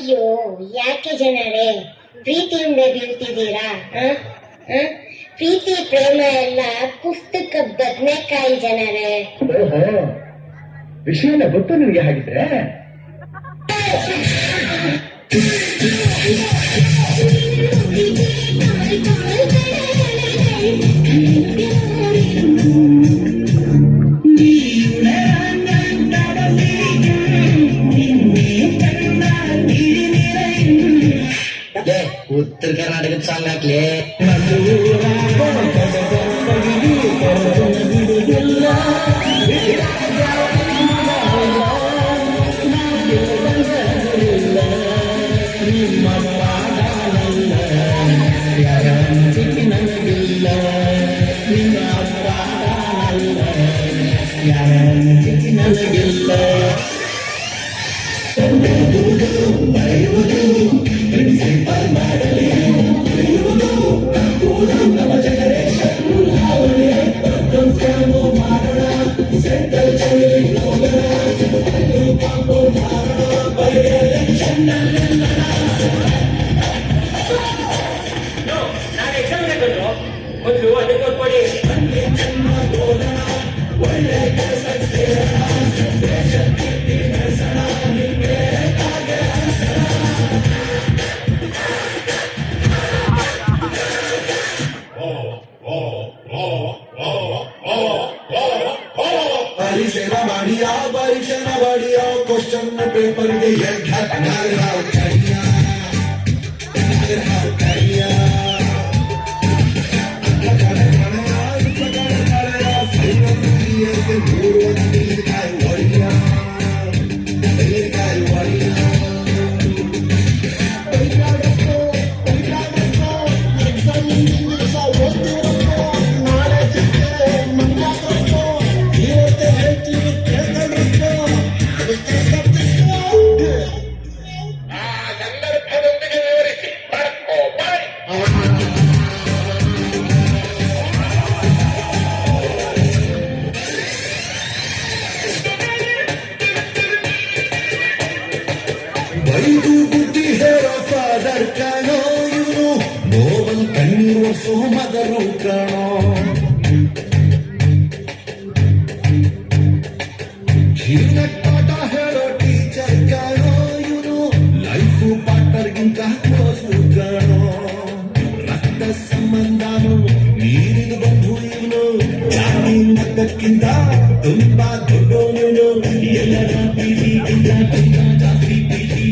ಅಯ್ಯೋ, ಯಾಕೆ ಜನರೇ ಪ್ರೀತಿಯಿಂದ ಬೀಳ್ತಿದ್ದೀರಾ? ಪ್ರೀತಿ ಪ್ರೇಮ ಎಲ್ಲ ಪುಸ್ತಕ ಬದನೆಕಾಯಿ ಜನರೇ. ವಿಷಯನ ಗೊತ್ತು ನಿಮಗೆ ಹಾಗಿದ್ರೆ? ಉತ್ತರ ಕರ್ನಾಟಕದ ಸಾಂಗ್ ಹಾಕ್ಲಿ. ಮೊದಲು ಅದಕ್ಕೆ ಕೊಡಿ. ಒಳ್ಳೆ ಕೆಲಸ परिसेना बढ़िया क्वेश्चन पेपर के वैदु बुद्धि हेरो फादर कानो ಇವನು ನೋವನ್ ಕಣ್ಣೀರು ಮದರು ಕಾಣೋ ಜೀವನ ಪಾಠ ಹೇಳೋ ಟೀಚರ್ ಕಾಣೋ ಇವನು ಲೈಫ್ ಪಾರ್ಟ್ನರ್ಗಿಂತ ಕ್ಲೋಸ್ ಕಾಣೋ ರಕ್ತ ಸಂಬಂಧನು ನೀರಿನ ಬಂಧು ಇವನು ಜಾತಿ ಮತಕ್ಕಿಂತ ತುಂಬಾ ದೊಡ್ಡವನು ಎಲ್ಲರ ಪ್ರೀತಿಗಿಂತ ತುಂಬಾ ಜಾಸ್ತಿ ಪ್ರೀತಿ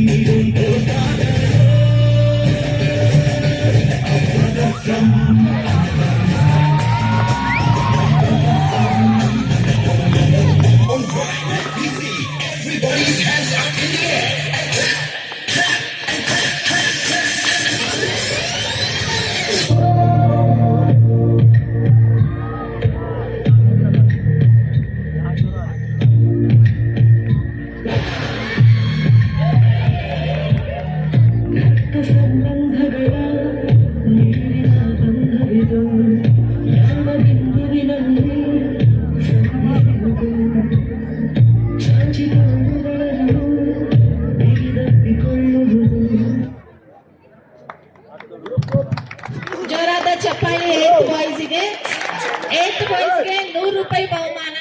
Everybody's hands up in the air.